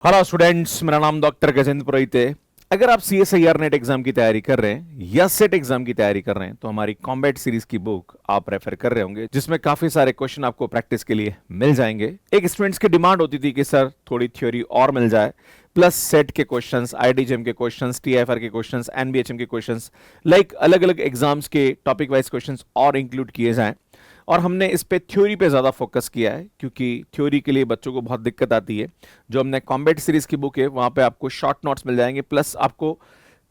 Hello students, मेरा नाम doctor Gajendra पुरोहित है। अगर आप CSIR नेट एग्जाम की तैयारी कर रहे हैं या सेट एग्जाम की तैयारी कर रहे हैं तो हमारी कॉम्बैट सीरीज की बुक आप रेफर कर रहे होंगे, जिसमें काफी सारे क्वेश्चन आपको प्रैक्टिस के लिए मिल जाएंगे। एक स्टूडेंट्स की डिमांड होती थी कि सर थोड़ी थ्योरी और मिल जाए, प्लस सेट के क्वेश्चंस, IITJEM के क्वेश्चंस, TIFR के क्वेश्चंस, NBHM के क्वेश्चंस, लाइक अलग अलग एग्जाम्स के टॉपिक वाइज क्वेश्चंस और इंक्लूड किए जाएं। और हमने इस पे थ्योरी पे ज़्यादा फोकस किया है क्योंकि थ्योरी के लिए बच्चों को बहुत दिक्कत आती है। जो हमने कॉम्बैट सीरीज की बुक है वहाँ पे आपको शॉर्ट नोट्स मिल जाएंगे, प्लस आपको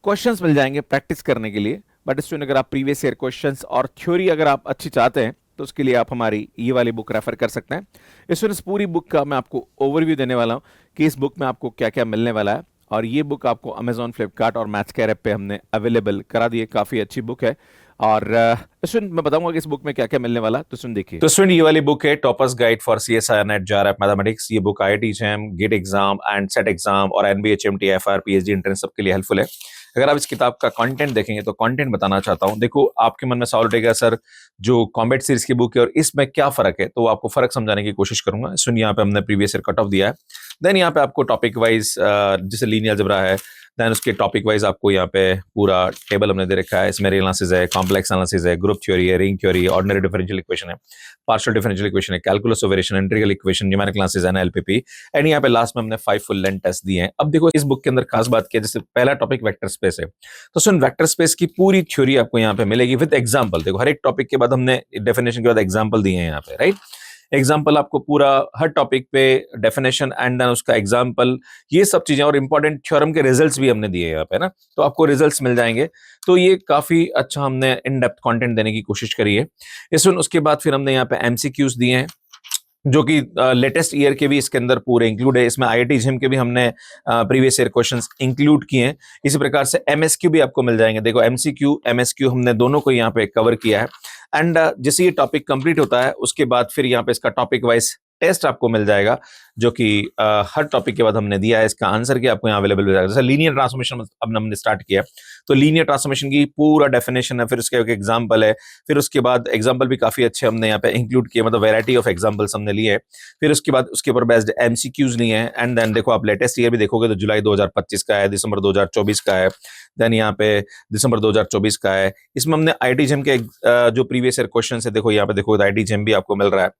क्वेश्चंस मिल जाएंगे प्रैक्टिस करने के लिए। बट स्टूडेंट, अगर आप प्रीवियस ईयर क्वेश्चंस और थ्योरी अगर आप अच्छी चाहते हैं तो उसके लिए आप हमारी ये वाली बुक रेफर कर सकते हैं। इस पूरी बुक का मैं आपको ओवरव्यू देने वाला हूँ कि इस बुक में आपको क्या क्या मिलने वाला है। और ये बुक आपको अमेजॉन, फ्लिपकार्ट और मैथ्सकेयर ऐप पे हमने अवेलेबल करा दी है। काफ़ी अच्छी बुक है। और स्टूडेंट, मैं बताऊंगा कि इस बुक में क्या क्या मिलने वाला, तो सुन देखिए। तो स्टूडेंट, ये वाली बुक है toppers guide for CSIR net JAR mathematics. ये book IITJEM, GATE exam and SET exam और NBHM, TIFR, PhD एंट्रेंस सबके लिए हेल्पफुल है। अगर आप इस किताब का कंटेंट देखेंगे तो कंटेंट बताना चाहता हूँ। देखो, आपके मन में सवाल उठेगा, सर जो कॉम्बैट सीरीज की बुक है और इसमें क्या फर्क है, तो आपको फर्क समझाने की कोशिश करूंगा। सुन, यहाँ पे हमने प्रीवियस ईयर कट ऑफ दिया है। देन यहाँ पे आपको टॉपिक वाइज, जैसे लीनियर अलजेब्रा है, देन उसके टॉपिक वाइज आपको यहाँ पे पूरा टेबल हमने दे रखा है। इसमें रियल एनालिसिस है, कॉम्प्लेक्स एनालिसिस है, ग्रुप थ्योरी है, ring theory, ordinary differential equation है, पार्शियल डिफरेंशियल इक्वेशन है, calculus of variation, integral equation, numerical analysis है, LPP। एंड यहाँ पे लास्ट में हमने 5 फुल लेंथ टेस्ट दिए हैं। अब देखो, इस बुक के अंदर खास बात क्या है, जैसे पहला टॉपिक वेक्टर स्पेस है, तो सुन वेक्टर स्पेस की पूरी थ्योरी आपको यहाँ पे मिलेगी विद एग्जाम्पल। देखो, हर एक टॉपिक के बाद हमने डेफिनेशन के बाद एग्जाम्पल दिए हैं यहाँ पे, राइट। एग्जाम्पल आपको पूरा हर टॉपिक पे डेफिनेशन एंड देन उसका एग्जाम्पल, ये सब चीजें और इंपॉर्टेंट थ्योरम के रिजल्ट्स भी हमने दिए यहाँ पे ना, तो आपको रिजल्ट्स मिल जाएंगे। तो ये काफी अच्छा हमने इन डेप्थ कंटेंट देने की कोशिश करी है। इसमें उसके बाद फिर हमने यहाँ पे MCQs दिए हैं, जो कि लेटेस्ट ईयर के भी इसके अंदर पूरे इंक्लूड है। इसमें IITJEM के भी हमने प्रीवियस ईयर क्वेश्चंस इंक्लूड किए हैं। इसी प्रकार से MSQ भी आपको मिल जाएंगे। देखो, MCQ MSQ हमने दोनों को यहाँ पे कवर किया है। एंड जैसे ये टॉपिक कंप्लीट होता है उसके बाद फिर यहाँ पे इसका टॉपिक वाइज टेस्ट आपको मिल जाएगा, जो कि हर टॉपिक के बाद हमने दिया है। इसका आंसर की आपको यहाँ अवेलेबल हो जाएगा। जैसे लीनियर ट्रांसफॉर्मेशन अब हमने स्टार्ट किया, तो लीनियर ट्रांसफॉर्मेशन की पूरा डेफिनेशन है, फिर उसके एक एग्जाम्पल है, फिर उसके बाद एग्जाम्पल भी काफी अच्छे हमने यहाँ पे इंक्लूड किए, मतलब वेराइटी ऑफ एग्जाम्पल्स हमने लिए हैं। फिर उसके बाद उसके ऊपर बेस्ड MCQs लिए हैं। एंड देन देखो, आप लेटेस्ट ईयर भी देखोगे तो जुलाई 2025 का है, दिसंबर 2024 का है, देन यहाँ पे दिसंबर 2024 का है। इसमें हमने IITJEM के जो प्रीवियस ईयर क्वेश्चन है, देखो यहाँ पे देखो IITJEM भी आपको मिल रहा है।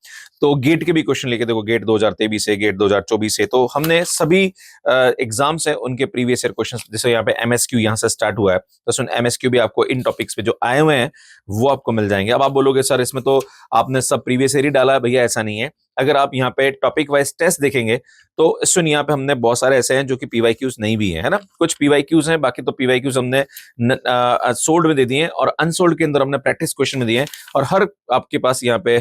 तो गेट के भी क्वेश्चन लेके देखो, गेट 2023 से, गेट 2024 से, तो हमने सभी एग्जाम्स है उनके प्रीवियस ईयर क्वेश्चन, जैसे यहाँ पे MSQ यहाँ से स्टार्ट हुआ है, तो सुन MSQ भी आपको इन टॉपिक्स पे जो आए हुए हैं वो आपको मिल जाएंगे। अब आप बोलोगे सर इसमें तो आपने सब प्रीवियस ईयर ही डाला है। भैया, ऐसा नहीं है। अगर आप यहाँ पे टॉपिक वाइज टेस्ट देखेंगे तो सुन, यहाँ पे हमने बहुत सारे ऐसे हैं जो कि PYQs नहीं भी है ना। कुछ PYQs हैं, बाकी तो PYQs हमने सोल्ड में दे दिए हैं और अनसोल्ड के अंदर हमने प्रैक्टिस क्वेश्चन में दिए हैं। और हर आपके पास यहाँ पे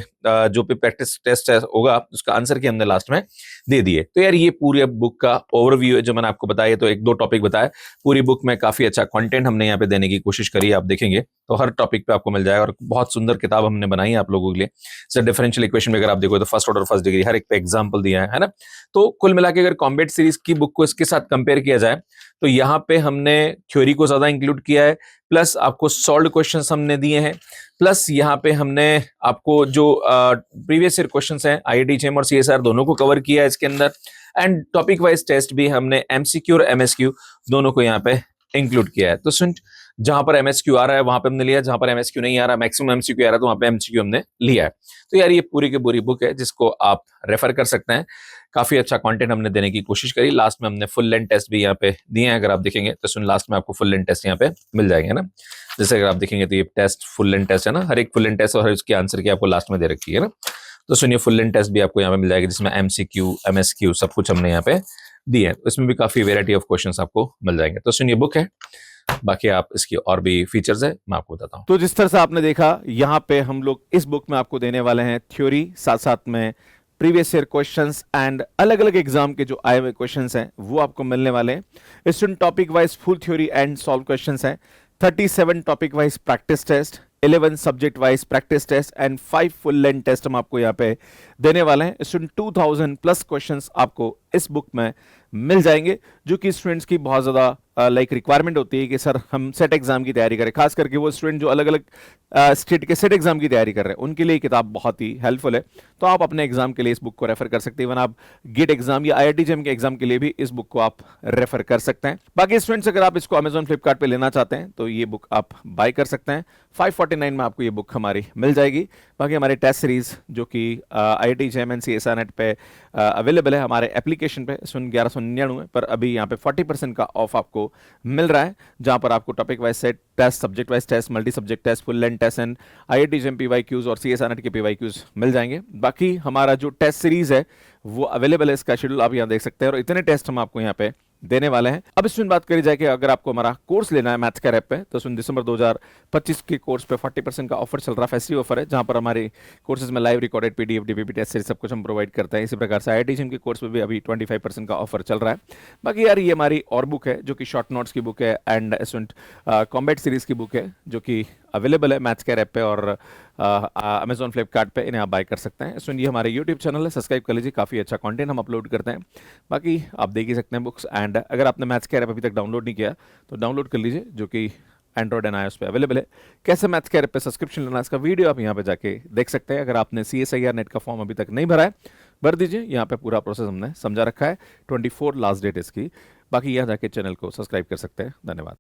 जो भी प्रैक्टिस टेस्ट होगा उसका आंसर की हमने लास्ट में दे दिए। तो यार, ये पूरी बुक का ओवरव्यू है जो मैंने आपको बताया। तो एक दो टॉपिक बताया, पूरी बुक में काफी अच्छा कंटेंट हमने यहाँ पे देने की कोशिश करी है। आप देखेंगे तो हर टॉपिक पे आपको मिल जाएगा और बहुत सुंदर किताब हमने बनाई है आप लोगों के लिए। सर डिफरेंशियल इक्वेशन में अगर आप देखो तो फर्स्ट ऑर्डर, फर्स्ट डिग्री, हर एक पे एग्जाम्पल दिया है ना। तो कुल मिला के अगर कॉम्बैट सीरीज की बुक को इसके साथ कंपेयर किया जाए तो यहाँ पे हमने थ्योरी को ज्यादा इंक्लूड किया है, प्लस आपको सॉल्व क्वेश्चंस हमने दिए हैं, प्लस यहाँ पे हमने आपको जो प्रीवियस ईयर क्वेश्चंस हैं IITJEM और CSIR दोनों को कवर किया है इसके अंदर। एंड टॉपिक वाइज टेस्ट भी हमने MCQ और MSQ दोनों को यहाँ पे इंक्लूड किया है। तो सुन, जहां पर MSQ आ रहा है वहां पे हमने लिया, जहां पर MSQ नहीं आ रहा, मैक्सिमम MCQ आ रहा है, तो वहां पे MCQ हमने लिया है। तो यार, ये पूरी की पूरी बुक है जिसको आप रेफर कर सकते हैं। काफी अच्छा कंटेंट हमने देने की कोशिश करी। लास्ट में हमने फुल लेंथ टेस्ट भी यहाँ पे दिए हैं। अगर आप देखेंगे तो सुन, लास्ट में आपको फुल लेंथ टेस्ट यहाँ पे मिल जाएंगे ना। जैसे अगर आप देखेंगे तो ये टेस्ट फुल लेंथ टेस्ट है ना, हर एक फुल लेंथ टेस्ट और हर उसके आंसर की आपको लास्ट में दे रखी है ना। तो सुनिए, फुल लेंथ टेस्ट भी आपको यहाँ पे मिल जाएगी, जिसमें MCQ MSQ सब कुछ हमने यहाँ पे दिए हैं। इसमें भी काफी वेराइटी ऑफ क्वेश्चंस आपको मिल जाएंगे। तो सुनिए, बुक है, बाकी आप इसकी और भी फीचर्स है मैं आपको बताता हूँ। तो जिस तरह से आपने देखा, यहाँ पे हम लोग इस बुक में आपको देने वाले हैं थ्योरी, साथ साथ में प्रीवियस ईयर क्वेश्चंस एंड अलग अलग एग्जाम के जो आए हुए क्वेश्चंस हैं वो आपको मिलने वाले हैं। Student, topic wise full theory and solve questions हैं, 37 topic wise practice test, 11 subject wise practice test and 5 full length test हम आपको यहाँ पे देने वाले हैं। स्टूडेंट, 2000 प्लस क्वेश्चंस आपको इस बुक में मिल जाएंगे, जो कि स्टूडेंट्स की बहुत ज्यादा लाइक रिक्वायरमेंट होती है कि सर हम सेट एग्जाम की तैयारी करें, खास करके वो स्टूडेंट जो अलग अलग स्टेट के सेट एग्जाम की तैयारी कर रहे हैं उनके लिए ये किताब बहुत ही हेल्पफुल है। तो आप अपने एग्जाम के लिए इस बुक को रेफर कर सकते हैं। इवन आप गेट एग्जाम या आईआईटी जेईई के एग्जाम के लिए भी इस बुक को आप रेफर कर सकते हैं। बाकी स्टूडेंट्स अगर आप इसको अमेजॉन फ्लिपकार्ट पे लेना चाहते हैं तो ये बुक आप बाय कर सकते हैं। 549 में आपको ये बुक हमारी मिल जाएगी। बाकी हमारे टेस्ट सीरीज जो कि IIT JEE and CSI net पे अवेलेबल है हमारे एप्लीकेशन पे 1199 पर अभी यहाँ पे 40% का ऑफ आपको मिल रहा है, जहां पर आपको topic wise set test, subject wise test, multi subject test, full length test and IIT JEE PYQs और सीएसआई नेट के पीवाईक्यूज मिल जाएंगे। बाकी हमारा जो टेस्ट सीरीज है वो अवेलेबल है, इसका शेड्यूल आप यहाँ देख सकते हैं और इतने टेस्ट हम आपको यहाँ पे देने वाले हैं। अब इसमें बात करी जाए कि अगर आपको हमारा कोर्स लेना है मैथ्स का ऐप पे तो दिसंबर 2025 के कोर्स पे 40% का ऑफर चल रहा है, फेस्टिव ऑफर है, जहां पर हमारे कोर्सेज में live recorded PDF, DPP test series सब कुछ हम प्रोवाइड करते हैं। इसी प्रकार से आईआईटी जेईई के कोर्स पे भी अभी 25% का ऑफर चल रहा है। बाकी यार ये हमारी और बुक है जो कि शॉर्ट नोट्स की बुक है एंड स्टूडेंट कॉम्बैट सीरीज की बुक है जो कि अवेलेबल है मैथ्स केयर ऐप पे और अमेजॉन फ्लिपकार्ट पे, इन्हें आप बाय कर सकते हैं। इसमें ये हमारे यूट्यूब चैनल है, सब्सक्राइब कर लीजिए, काफ़ी अच्छा कंटेंट हम अपलोड करते हैं। बाकी आप देख ही सकते हैं बुक्स एंड अगर आपने मैथ्स केयर ऐप अभी तक डाउनलोड नहीं किया तो डाउनलोड कर लीजिए, जो कि एंड्रॉइड एंड iOS पे अवेलेबल है। कैसे मैथ्स केयर ऐप पे सब्सक्रिप्शन लेना इसका वीडियो आप यहाँ पे जाके देख सकते हैं। अगर आपने CSIR नेट का फॉर्म अभी तक नहीं भरा है भर दीजिए, यहाँ पे पूरा प्रोसेस हमने समझा रखा है। 24 लास्ट डेट इसकी। बाकी यहाँ जाके चैनल को सब्सक्राइब कर सकते हैं। धन्यवाद।